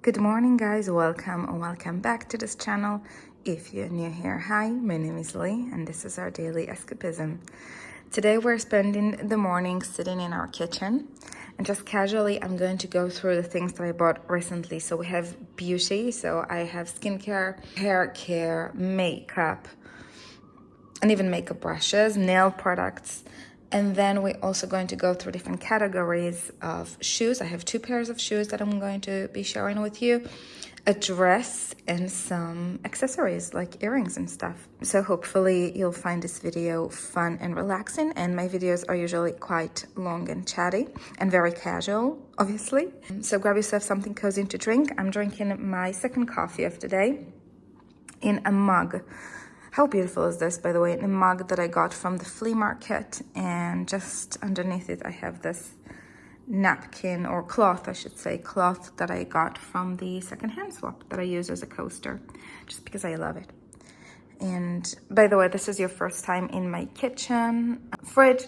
Good morning, guys. Welcome back to this channel. If you're new here, hi, my name is Lee and this is our daily escapism. Today we're spending the morning sitting in our kitchen and just casually I'm going to go through the things that I bought recently. So we have beauty, so I have skincare, hair care, makeup, and even makeup brushes, nail products. And then we're also going to go through different categories of shoes. I have 2 pairs of shoes that I'm going to be sharing with you, a dress and some accessories like earrings and stuff. So hopefully you'll find this video fun and relaxing, and my videos are usually quite long and chatty and very casual, obviously. So grab yourself something cozy to drink. I'm drinking my second coffee of the day in a mug. How beautiful is this, by the way? A mug that I got from the flea market, and just underneath it I have this napkin, or cloth I should say, cloth that I got from the secondhand swap that I use as a coaster, just because I love it. And by the way, this is your first time in my kitchen. Fridge,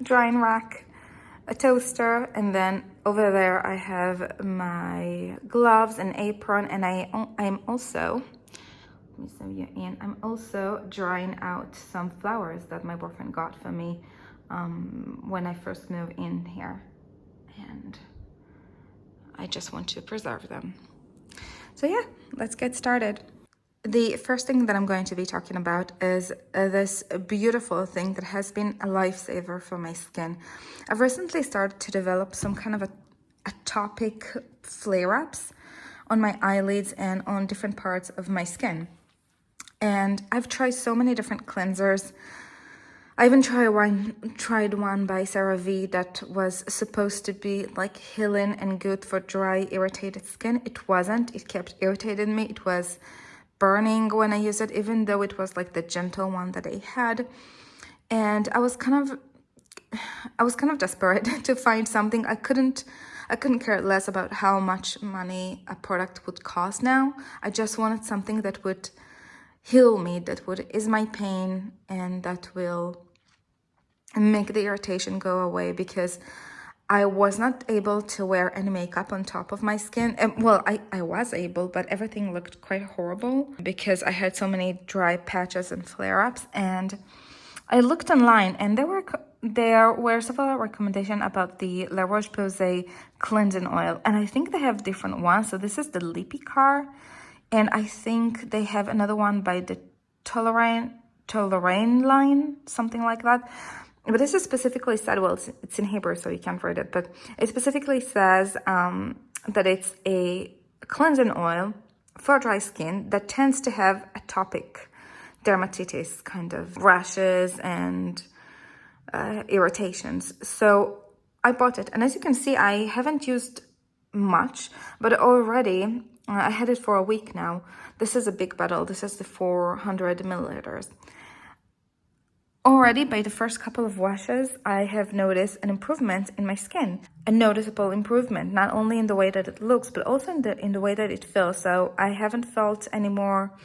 drying rack, a toaster, and then over there I have my gloves and apron, and I'm also I'm also drying out some flowers that my boyfriend got for me when I first moved in here, and I just want to preserve them. So yeah, let's get started. The first thing that I'm going to be talking about is this beautiful thing that has been a lifesaver for my skin. I've recently started to develop some kind of atopic flare-ups on my eyelids and on different parts of my skin. And I've tried so many different cleansers. I even tried one by CeraVe that was supposed to be like healing and good for dry, irritated skin. It wasn't. It kept irritating me. It was burning when I used it, even though it was like the gentle one that I had. And I was kind of desperate to find something. I couldn't care less about how much money a product would cost now. I just wanted something that would heal me, that would ease my pain, and that will make the irritation go away, because I was not able to wear any makeup on top of my skin. And well, I was able, but everything looked quite horrible because I had so many dry patches and flare-ups. And I looked online, and there were several recommendations about the La Roche-Posay cleansing oil, and I think they have different ones. So this is the Lipicar, and I think they have another one by the Toleraine line, something like that. But this is specifically said, well, it's in Hebrew, so you can't read it, but it specifically says that it's a cleansing oil for dry skin that tends to have atopic dermatitis, kind of rashes and irritations. So I bought it, and as you can see, I haven't used much, but already I had it for a week now. This is a big bottle. This is the 400 milliliters. Already by the first couple of washes, I have noticed an improvement in my skin, a noticeable improvement, not only in the way that it looks, but also in the way that it feels. So I haven't felt any more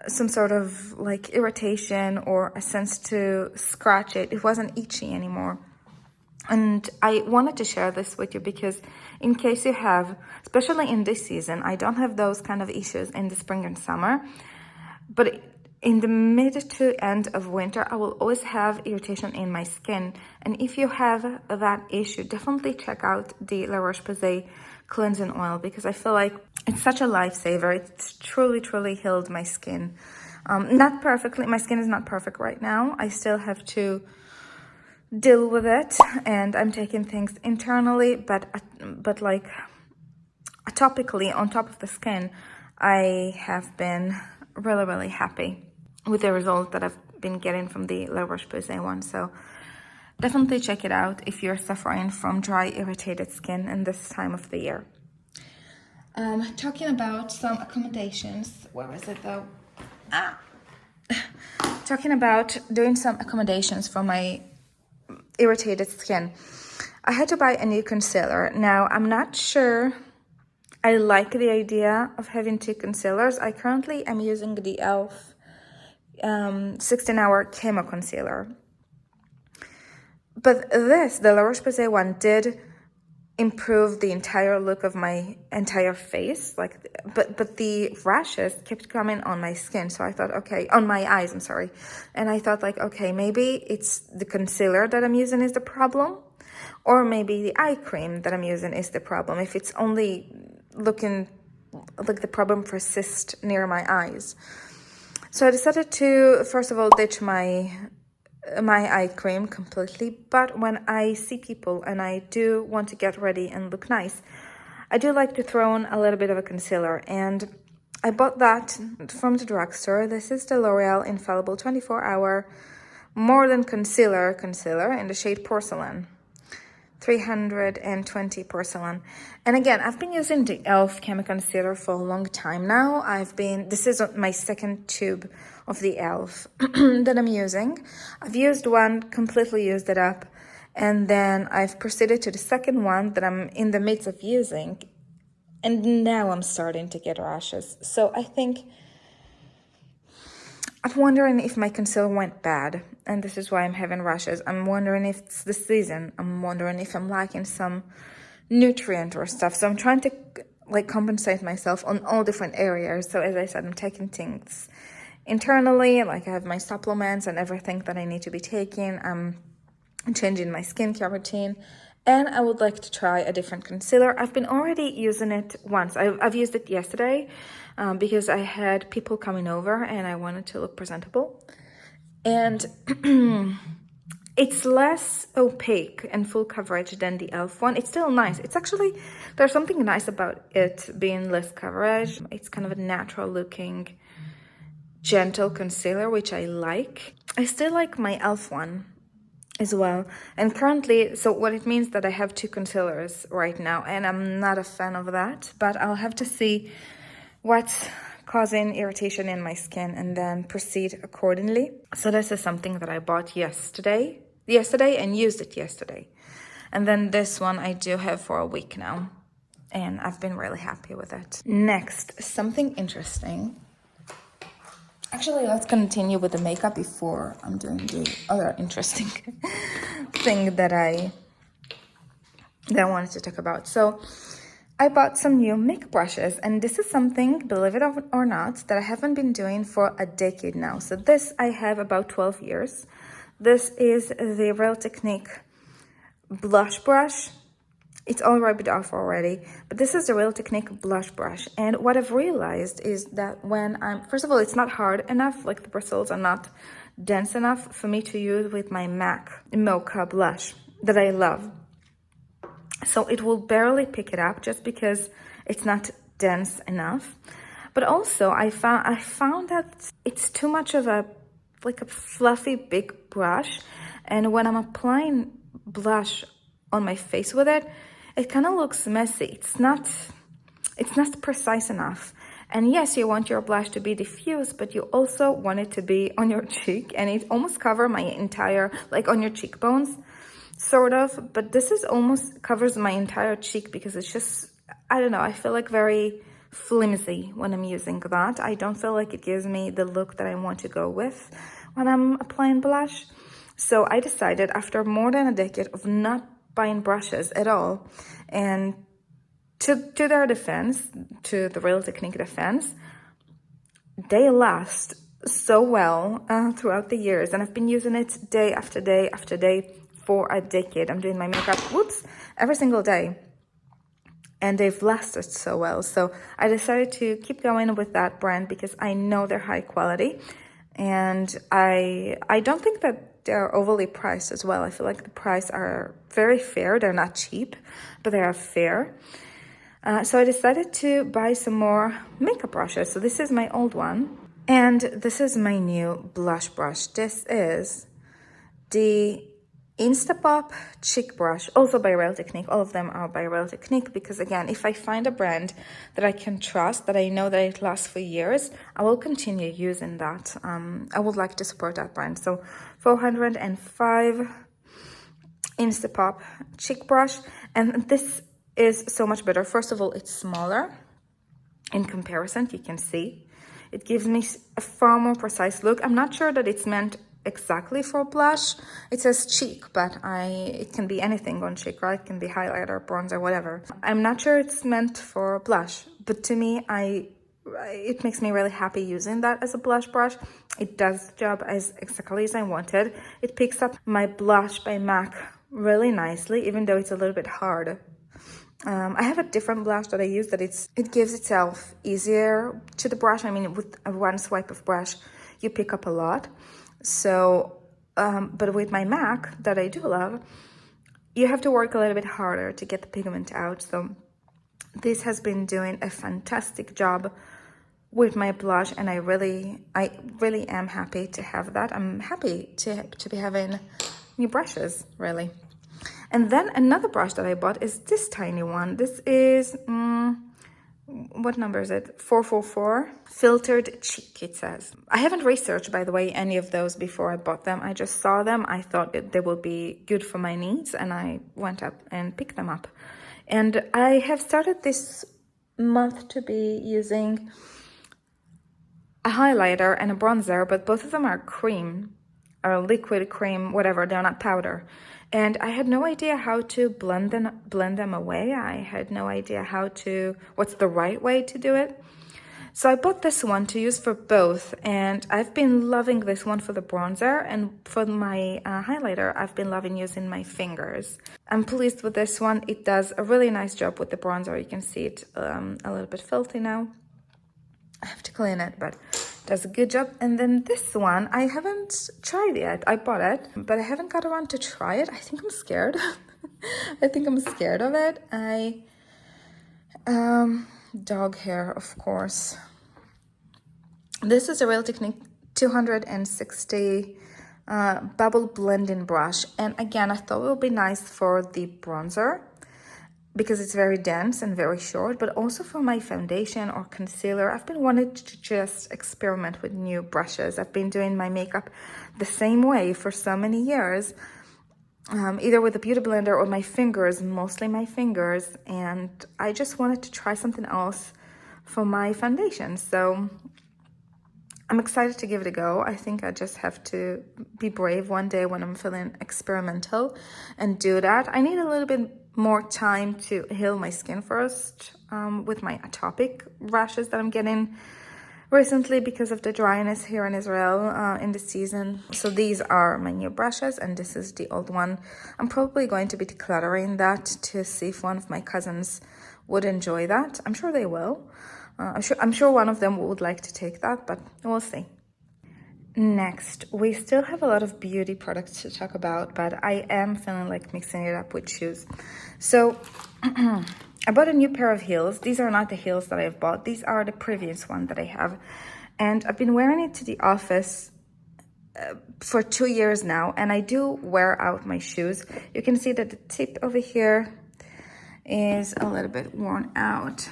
some sort of like irritation or a sense to scratch it. It wasn't itchy anymore. And I wanted to share this with you because in case you have, especially in this season, I don't have those kind of issues in the spring and summer, but in the mid to end of winter, I will always have irritation in my skin. And if you have that issue, definitely check out the La Roche-Posay cleansing oil, because I feel like it's such a lifesaver. It's truly, truly healed my skin. Not perfectly. My skin is not perfect right now. I still have to deal with it, and I'm taking things internally, but like topically on top of the skin, I have been really, really happy with the result that I've been getting from the La Roche-Posay one. So definitely check it out if you're suffering from dry, irritated skin in this time of the year. Talking about some accommodations. Where is it though? Talking about doing some accommodations for my irritated skin. I had to buy a new concealer. Now, I'm not sure I like the idea of having 2 concealers. I currently am using the e.l.f. 16-hour Camo Concealer. But the La Roche-Posay one did improve the entire look of my entire face, but the rashes kept coming on my skin. So I thought, okay, on my eyes, I'm sorry. And I thought, like, okay, maybe it's the concealer that I'm using is the problem, or maybe the eye cream that I'm using is the problem, if it's only looking like the problem persists near my eyes. So I decided to, first of all, ditch my eye cream completely. But when I see people and I do want to get ready and look nice, I do like to throw in a little bit of a concealer, and I bought that from the drugstore. This is the L'Oreal Infallible 24-hour More Than Concealer in the shade Porcelain, 320 Porcelain. And again, I've been using the e.l.f. Camo Concealer for a long time now. This is my second tube of the e.l.f. that I'm using. I've used one, completely used it up, and then I've proceeded to the second one that I'm in the midst of using, and now I'm starting to get rashes. So I'm wondering if my concealer went bad, and this is why I'm having rashes. I'm wondering if it's the season. I'm wondering if I'm lacking some nutrient or stuff. So I'm trying to like compensate myself on all different areas. So as I said, I'm taking things internally, like I have my supplements and everything that I need to be taking. I'm changing my skincare routine, and I would like to try a different concealer. I've been already using it once. I've used it yesterday because I had people coming over and I wanted to look presentable. And it's less opaque and full coverage than the e.l.f. one. It's still nice. It's actually, there's something nice about it being less coverage. It's kind of a natural looking, gentle concealer, which I like. I still like my e.l.f. one as well. And currently, so what it means that I have two concealers right now, and I'm not a fan of that, but I'll have to see what's causing irritation in my skin and then proceed accordingly. So this is something that I bought yesterday and used it yesterday. And then this one I do have for a week now, and I've been really happy with it. Next, something interesting. Actually, let's continue with the makeup before I'm doing the other interesting thing that I wanted to talk about. So I bought some new makeup brushes, and this is something, believe it or not, that I haven't been doing for a decade now. So this I have about 12 years. This is the Real Technique blush brush. It's all rubbed off already, but this is the Real Technique blush brush. And what I've realized is that when first of all, it's not hard enough, like the bristles are not dense enough for me to use with my MAC Mocha blush that I love. So it will barely pick it up just because it's not dense enough. But also I found that it's too much of a fluffy big brush, and when I'm applying blush on my face with it, it kind of looks messy. It's not precise enough. And yes, you want your blush to be diffused, but you also want it to be on your cheek, and it almost covers my entire, like on your cheekbones, sort of. But this is almost covers my entire cheek because it's just, I don't know, I feel like very flimsy when I'm using that. I don't feel like it gives me the look that I want to go with when I'm applying blush. So I decided, after more than a decade of not buying brushes at all, and to their defense, to the Real Technique defense, they last so well throughout the years, and I've been using it day after day after day for a decade. I'm doing my makeup, every single day, and they've lasted so well. So I decided to keep going with that brand because I know they're high quality, and I don't think that they're overly priced as well. I feel like the price are very fair. They're not cheap, but they are fair. So I decided to buy some more makeup brushes. So this is my old one, and this is my new blush brush. This is the Instapop Cheek Brush, also by Real Technique. All of them are by Real Technique because, again, if I find a brand that I can trust, that I know that it lasts for years, I will continue using that. I would like to support that brand. So 405 Instapop Cheek Brush, and this is so much better. First of all, it's smaller in comparison. You can see it gives me a far more precise look. I'm not sure that it's meant exactly for blush. It says cheek, but it can be anything on cheek, right? It can be highlighter, bronzer, whatever. I'm not sure it's meant for blush, but to me, it makes me really happy using that as a blush brush. It does the job as exactly as I wanted. It picks up my blush by MAC really nicely, even though it's a little bit hard. I have a different blush that I use that it gives itself easier to the brush. I mean, with one swipe of brush, you pick up a lot. So, but with my MAC that I do love, you have to work a little bit harder to get the pigment out. So this has been doing a fantastic job with my blush, and I really am happy to have that. I'm happy to be having new brushes, really. And then another brush that I bought is this tiny one. This is, what number is it? 444. Filtered Cheek, it says. I haven't researched, by the way, any of those before I bought them. I just saw them. I thought they would be good for my needs, and I went up and picked them up. And I have started this month to be using a highlighter and a bronzer, but both of them are cream, or liquid cream, whatever. They're not powder. And I had no idea how to blend them away. I had no idea what's the right way to do it. So I bought this one to use for both, and I've been loving this one for the bronzer, and for my highlighter, I've been loving using my fingers. I'm pleased with this one. It does a really nice job with the bronzer. You can see it a little bit filthy now. I have to clean it, but it does a good job. And then this one, I haven't tried yet. I bought it, but I haven't got around to try it. I think I'm scared. I think I'm scared of it. Dog hair, of course. This is a Real Technique 260 bubble blending brush. And again, I thought it would be nice for the bronzer, because it's very dense and very short, but also for my foundation or concealer. I've been wanting to just experiment with new brushes. I've been doing my makeup the same way for so many years, either with a beauty blender or my fingers, mostly my fingers, and I just wanted to try something else for my foundation. So I'm excited to give it a go. I think I just have to be brave one day when I'm feeling experimental and do that. I need a little bit more time to heal my skin first with my atopic rashes that I'm getting recently because of the dryness here in Israel in the season. So these are my new brushes, and this is the old one. I'm probably going to be decluttering that to see if one of my cousins would enjoy that. I'm sure they will. I'm sure one of them would like to take that, but we'll see. Next, we still have a lot of beauty products to talk about, but I am feeling like mixing it up with shoes. So I bought a new pair of heels. These are not the heels that I've bought. These are the previous one that I have. And I've been wearing it to the office for 2 years now, and I do wear out my shoes. You can see that the tip over here is a little bit worn out.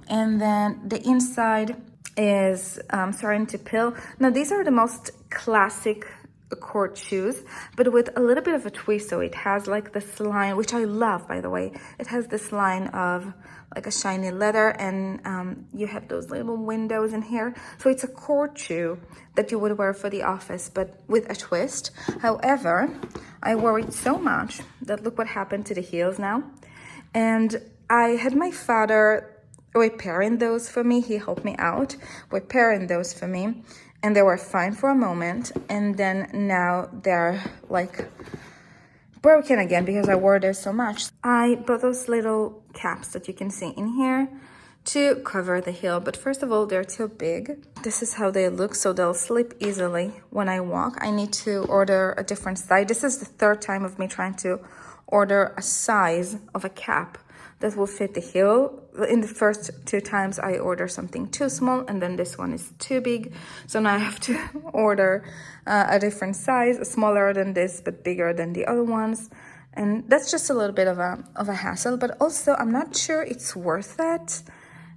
And then the inside is starting to peel. Now, these are the most classic court shoes, but with a little bit of a twist. So it has like this line, which I love, by the way. It has this line of like a shiny leather, and you have those little windows in here. So it's a court shoe that you would wear for the office, but with a twist. However, I wore it so much that look what happened to the heels now. And I had my father repairing those for me. He helped me out repairing those for me, and they were fine for a moment, and then now they're like broken again because I wore those so much. I bought those little caps that you can see in here to cover the heel, but first of all, they're too big. This is how they look, so they'll slip easily when I walk. I need to order a different size. This is the third time of me trying to order a size of a cap that will fit the heel. In the first 2 times I ordered something too small, and then this one is too big, so now I have to order a different size, smaller than this but bigger than the other ones, and that's just a little bit of a hassle. But also I'm not sure it's worth it,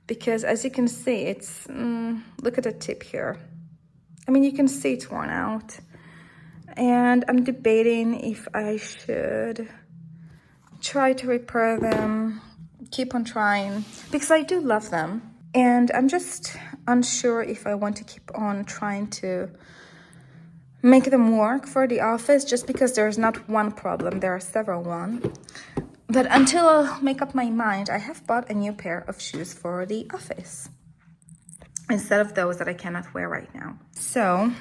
because as you can see, it's look at the tip here. I mean, you can see it's worn out, and I'm debating if I should try to repair them, keep on trying, because I do love them, and I'm just unsure if I want to keep on trying to make them work for the office, just because there's not one problem, there are several ones. But until I'll make up my mind, I have bought a new pair of shoes for the office instead of those that I cannot wear right now. So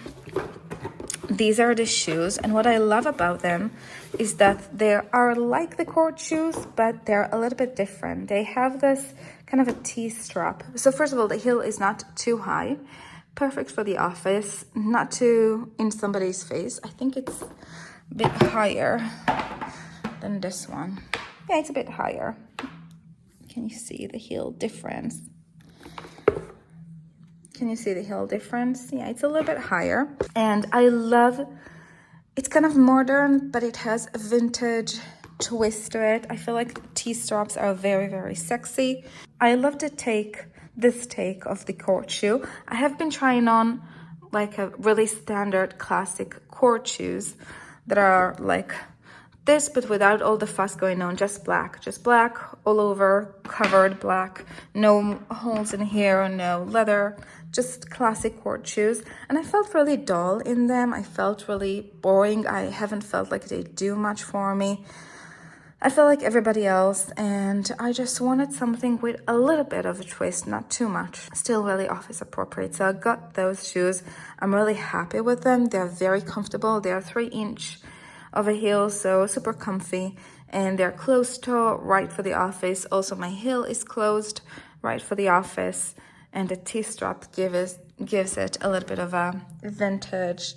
these are the shoes, and what I love about them is that they are like the court shoes, but they're a little bit different. They have this kind of a T-strap. So first of all, the heel is not too high, perfect for the office, not too in somebody's face. I think it's a bit higher than this one. Yeah, it's a bit higher. Can you see the heel difference? Can you see the heel difference? Yeah, it's a little bit higher. And I love, it's kind of modern, but it has a vintage twist to it. I feel like T-straps are very, very sexy. I love to this take of the court shoe. I have been trying on like a really standard classic court shoes that are like this, but without all the fuss going on, just black all over, covered black, no holes in here, no leather, just classic court shoes. And I felt really dull in them. I felt really boring. I haven't felt like they do much for me. I feel like everybody else, and I just wanted something with a little bit of a twist, not too much, still really office appropriate. So I got those shoes. I'm really happy with them. They're very comfortable. They're 3-inch of a heel, so super comfy, and they're closed toe, right for the office. Also, my heel is closed, right for the office, and the T-strap gives it a little bit of a vintage,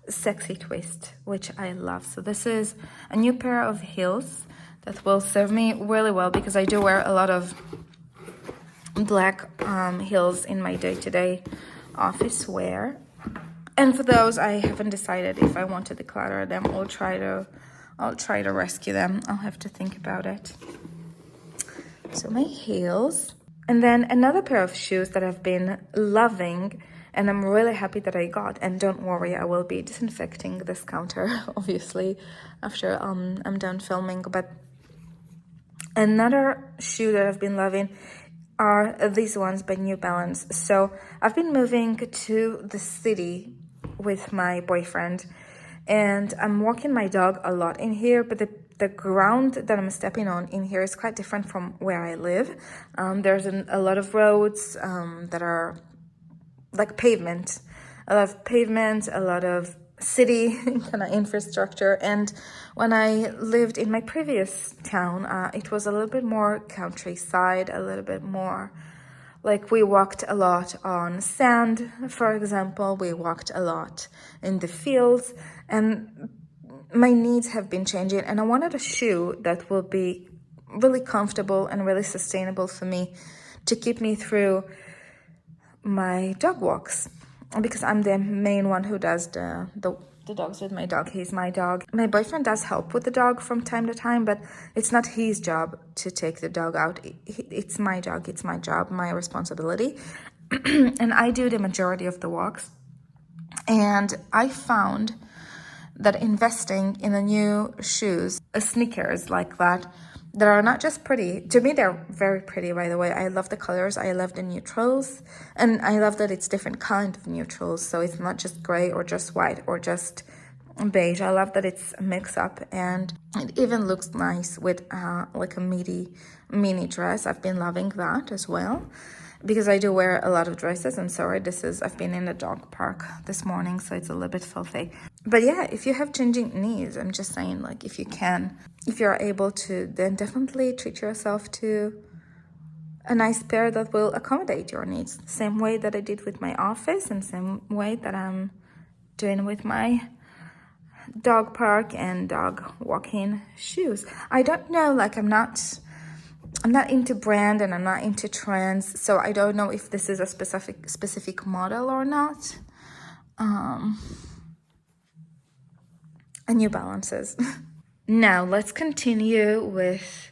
sexy twist, which I love. So this is a new pair of heels that will serve me really well, because I do wear a lot of black heels in my day-to-day office wear. And for those, I haven't decided if I want to declutter them. I'll try to rescue them. I'll have to think about it. So my heels. And then another pair of shoes that I've been loving, and I'm really happy that I got. And don't worry, I will be disinfecting this counter, obviously, after I'm done filming. But another shoe that I've been loving are these ones by New Balance. So I've been moving to the city with my boyfriend, and I'm walking my dog a lot in here, but the ground that I'm stepping on in here is quite different from where I live. There's a lot of roads that are like pavement, a lot of pavement, a lot of city kind of infrastructure. And when I lived in my previous town, it was a little bit more countryside, a little bit more like we walked a lot on sand, for example. We walked a lot in the fields, and my needs have been changing, and I wanted a shoe that will be really comfortable and really sustainable for me to keep me through my dog walks, because I'm the main one who does the dogs with my dog. He's my dog. My boyfriend does help with the dog from time to time, but it's not his job to take the dog out. It's my dog. It's my job, my responsibility. And I do the majority of the walks. And I found that investing in the new shoes, sneakers like that are not just pretty. To me, they're very pretty, by the way. I love the colors. I love the neutrals. And I love that it's different kind of neutrals. So it's not just gray or just white or just beige. I love that it's a mix-up. And it even looks nice with like a mini dress. I've been loving that as well, because I do wear a lot of dresses. I'm sorry, I've been in the dog park this morning, so it's a little bit filthy. But yeah, if you have changing needs, I'm just saying, like, if you're able to, then definitely treat yourself to a nice pair that will accommodate your needs. Same way that I did with my office, and same way that I'm doing with my dog park and dog walking shoes. I don't know, like, I'm not into brand, and I'm not into trends, so I don't know if this is a specific model or not. New Balances. Now let's continue with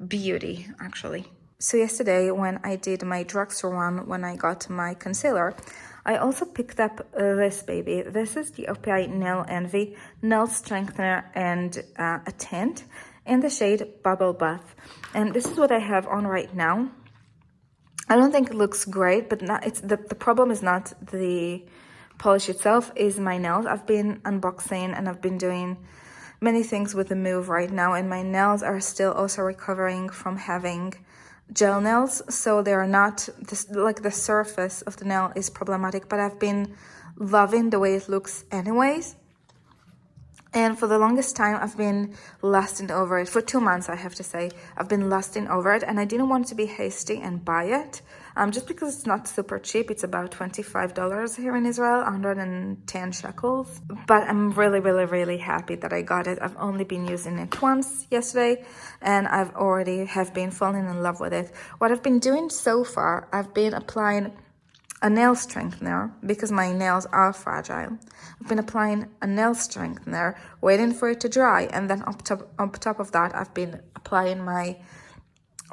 beauty, actually. So yesterday, when I did my drugstore run, when I got my concealer, I also picked up this baby. This is the OPI Nail Envy Nail Strengthener and a Tint in the shade Bubble Bath. And this is what I have on right now. I don't think it looks great, but the problem is not the polish itself is my nails. I've been unboxing and I've been doing many things with the move right now, and my nails are still also recovering from having gel nails, so they're not this, like the surface of the nail is problematic, but I've been loving the way it looks anyways. And for the longest time, I've been lusting over it. For 2 months, I have to say, I've been lusting over it. And I didn't want to be hasty and buy it. Just because it's not super cheap. It's about $25 here in Israel, 110 shekels. But I'm really, really, really happy that I got it. I've only been using it once yesterday. And I've already have been falling in love with it. What I've been doing so far, I've been applying a nail strengthener because my nails are fragile. I've been applying a nail strengthener, waiting for it to dry, and then up top of that, I've been applying my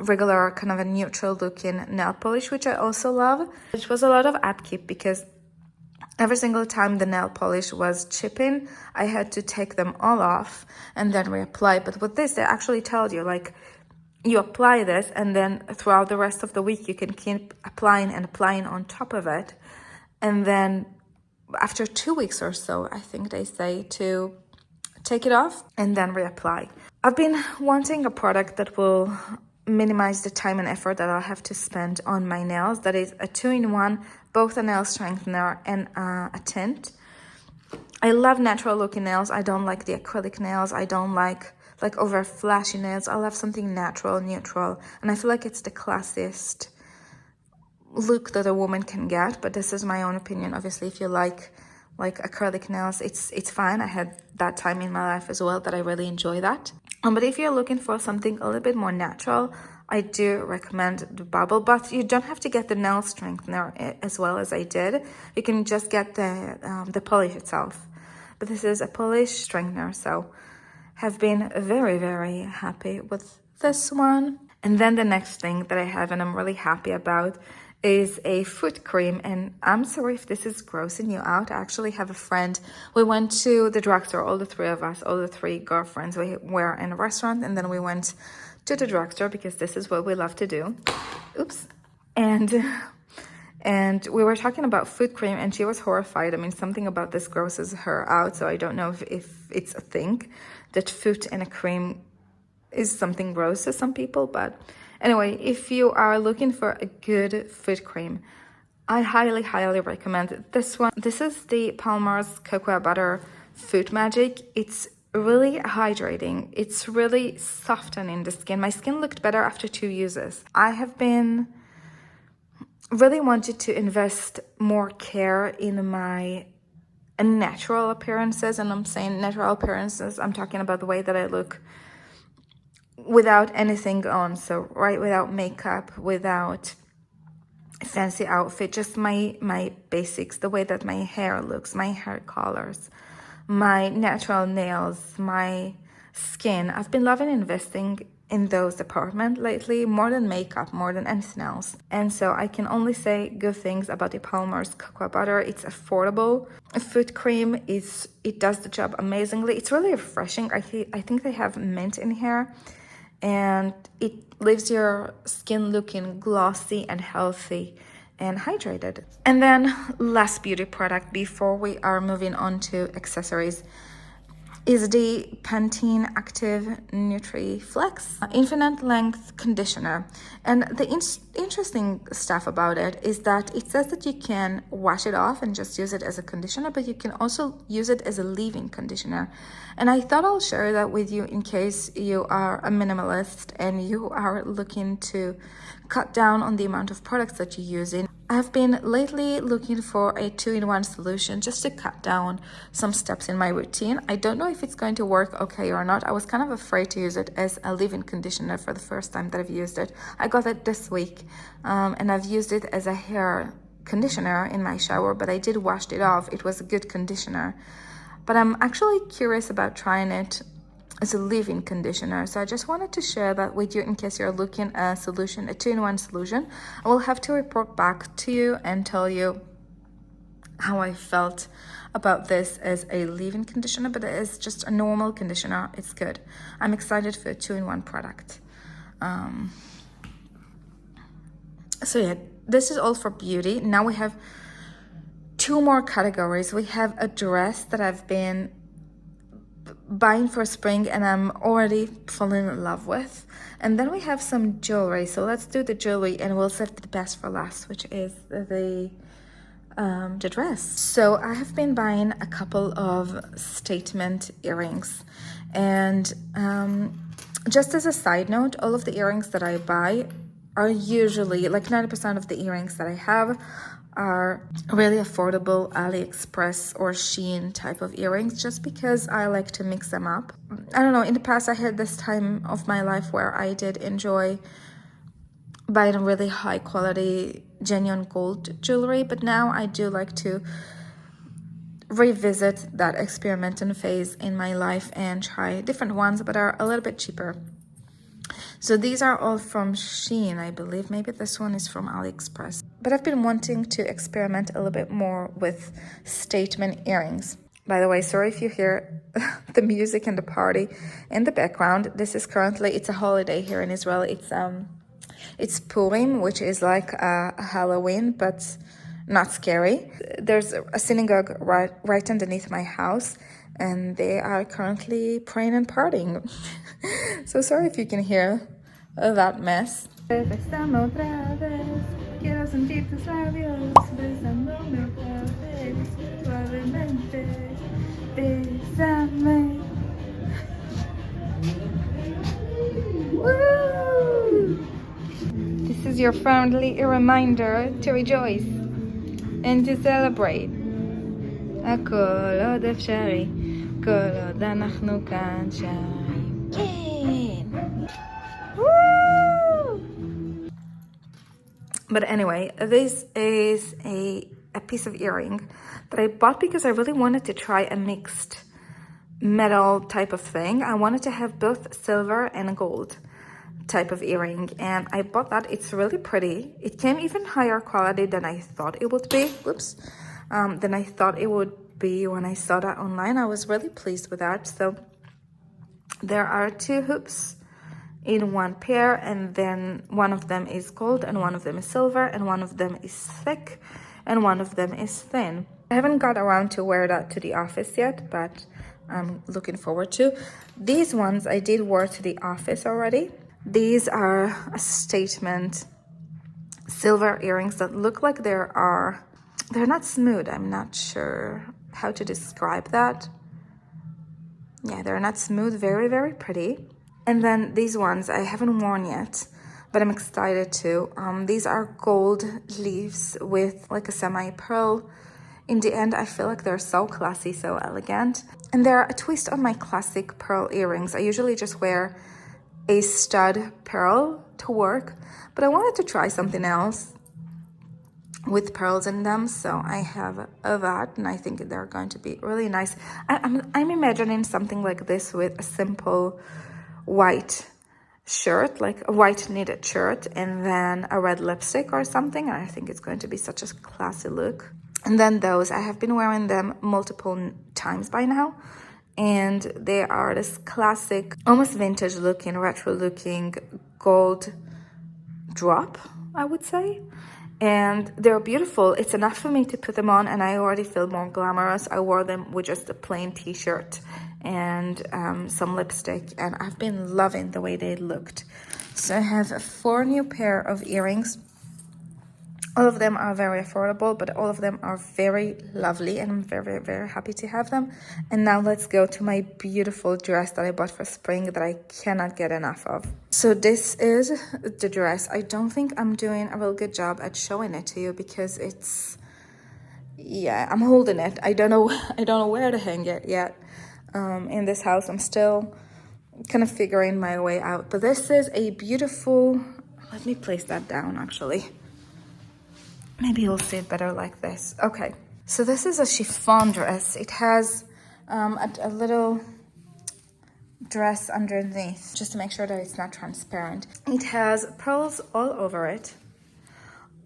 regular kind of a neutral looking nail polish, which I also love. Which was a lot of upkeep because every single time the nail polish was chipping, I had to take them all off and then reapply. But with this, they actually tell you, like, you apply this and then throughout the rest of the week you can keep applying and applying on top of it, and then after 2 weeks or so, I think they say to take it off and then reapply. I've been wanting a product that will minimize the time and effort that I'll have to spend on my nails. That is a 2-in-1, both a nail strengthener and a tint. I love natural looking nails. I don't like the acrylic nails. I don't like over flashy nails. I'll have something natural, neutral, and I feel like it's the classiest look that a woman can get. But this is my own opinion. Obviously, if you like acrylic nails, it's fine. I had that time in my life as well that I really enjoy that. But if you're looking for something a little bit more natural, I do recommend the bubble, but you don't have to get the nail strengthener as well as I did. You can just get the polish itself. But this is a polish strengthener, so have been very, very happy with this one. And then the next thing that I have and I'm really happy about is a foot cream. And I'm sorry if this is grossing you out. I actually have a friend. We went to the drugstore, all the three of us, all the three girlfriends. We were in a restaurant and then we went to the drugstore because this is what we love to do. Oops. And we were talking about foot cream and she was horrified. I mean, something about this grosses her out. So I don't know if it's a thing that foot and a cream is something gross to some people. But anyway, if you are looking for a good foot cream, I highly, highly recommend this one. This is the Palmer's Cocoa Butter Foot Magic. It's really hydrating. It's really softening the skin. My skin looked better after 2 uses. I have been really wanted to invest more care in my natural appearances, and I'm saying natural appearances, I'm talking about the way that I look without anything on, so right, without makeup, without fancy outfit, just my basics, the way that my hair looks, my hair colors, my natural nails, my skin. I've been loving investing in those departments lately, more than makeup, more than anything else. And so I can only say good things about the Palmer's Cocoa Butter. It's affordable. A foot cream, it does the job amazingly. It's really refreshing. I think they have mint in here, and it leaves your skin looking glossy and healthy and hydrated. And then last beauty product before we are moving on to accessories is the Pantene Active Nutri Flex Infinite Length Conditioner. And the interesting stuff about it is that it says that you can wash it off and just use it as a conditioner, but you can also use it as a leave-in conditioner. And I thought I'll share that with you in case you are a minimalist and you are looking to cut down on the amount of products that you're using. I've been lately looking for a 2-in-1 solution just to cut down some steps in my routine. I don't know if it's going to work okay or not. I was kind of afraid to use it as a leave-in conditioner for the first time that I've used it. I got it this week, and I've used it as a hair conditioner in my shower, but I did wash it off. It was a good conditioner. But I'm actually curious about trying it as a leave-in conditioner, so I just wanted to share that with you in case you're looking at a solution, a 2-in-1 solution. I will have to report back to you and tell you how I felt about this as a leave-in conditioner, but it is just a normal conditioner. It's good. I'm excited for a 2-in-1 product. So yeah, this is all for beauty. Now we have two more categories. We have a dress that I've been buying for spring and I'm already falling in love with, and then we have some jewelry. So let's do the jewelry and we'll save the best for last, which is the dress. So I have been buying a couple of statement earrings, and just as a side note, all of the earrings that I buy are usually, like 90% of the earrings that I have are really affordable AliExpress or Shein type of earrings, just because I like to mix them up. I don't know, in the past I had this time of my life where I did enjoy buying really high quality genuine gold jewelry, but now I do like to revisit that experimenting phase in my life and try different ones but are a little bit cheaper. So these are all from Shein, I believe. Maybe this one is from AliExpress. But I've been wanting to experiment a little bit more with statement earrings. By the way, sorry if you hear the music and the party in the background. This is currently, it's a holiday here in Israel. It's Purim, which is like a Halloween, but not scary. There's a synagogue right underneath my house, and they are currently praying and partying. So sorry if you can hear that mess. Woo! This is your friendly reminder to rejoice and to celebrate. הכל עוד אפשרי, כל עוד אנחנו כאן שרים. כן! Woo! But anyway, this is a piece of earring that I bought because I really wanted to try a mixed metal type of thing. I wanted to have both silver and gold type of earring, and I bought that. It's really pretty. It came even higher quality than I thought it would be. Than I thought it would be when I saw that online. I was really pleased with that. So there are two hoops in one pair, and then one of them is gold and one of them is silver, and one of them is thick and one of them is thin. I haven't got around to wear that to the office yet, but I'm looking forward to. These ones I did wear to the office already. These are a statement silver earrings that look like they're not smooth. I'm not sure how to describe that. Yeah, they're not smooth. Very, very pretty. And then these ones I haven't worn yet, but I'm excited to. These are gold leaves with like a semi-pearl. In the end, I feel like they're so classy, so elegant. And they're a twist on my classic pearl earrings. I usually just wear a stud pearl to work, but I wanted to try something else with pearls in them, so I have that, and I think they're going to be really nice. I'm imagining something like this with a simple white shirt, like a white knitted shirt, and then a red lipstick or something. I think it's going to be such a classy look. And then those, I have been wearing them multiple times by now, and they are this classic, almost vintage looking, retro looking gold drop, I would say. And they're beautiful. It's enough for me to put them on and I already feel more glamorous. I wore them with just a plain t-shirt and some lipstick, and I've been loving the way they looked. So I have 4 new pair of earrings. All of them are very affordable, but all of them are very lovely, and I'm very, very happy to have them. And now let's go to my beautiful dress that I bought for spring that I cannot get enough of. So this is the dress. I don't think I'm doing a real good job at showing it to you because it's, yeah, I'm holding it. I don't know where to hang it yet. In this house, I'm still kind of figuring my way out. But this is a beautiful, let me place that down actually. Maybe you'll see it better like this. Okay, so this is a chiffon dress. It has a little dress underneath, just to make sure that it's not transparent. It has pearls all over it,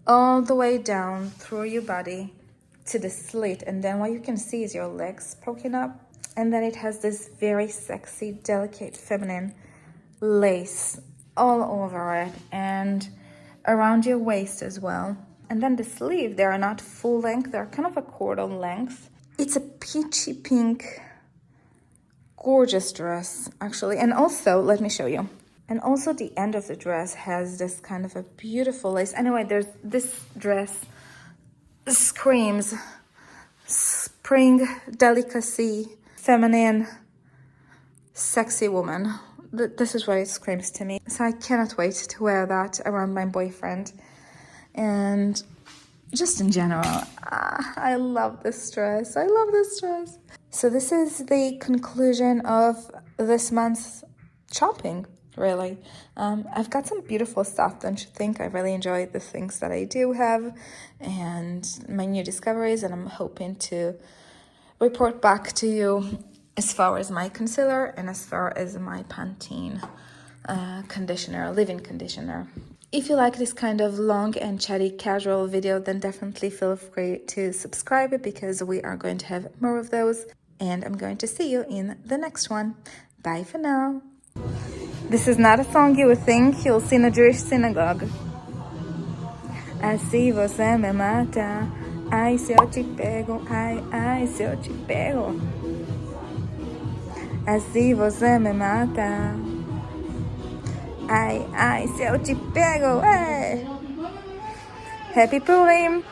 all the way down through your body to the slit, and then what you can see is your legs poking up. And then it has this very sexy, delicate, feminine lace all over it and around your waist as well. And then the sleeve, they are not full length, they're kind of a cordon length. It's a peachy pink, gorgeous dress, actually. And also, let me show you. And also the end of the dress has this kind of a beautiful lace. Anyway, there's this dress screams spring, delicacy, feminine, sexy woman. This is what it screams to me. So I cannot wait to wear that around my boyfriend. And just in general, I love this dress. I love this dress. So this is the conclusion of this month's shopping, really. I've got some beautiful stuff, don't you think? I really enjoy the things that I do have and my new discoveries, and I'm hoping to report back to you as far as my concealer and as far as my Pantene conditioner, leave-in conditioner. If you like this kind of long and chatty casual video, then definitely feel free to subscribe, because we are going to have more of those, and I'm going to see you in the next one. Bye for now. This is not a song you would think you'll see in a Jewish synagogue. Assim você me mata, ai se eu te pego, ai se eu te pego. Assim você me mata, ai se eu te pego, Happy Purim!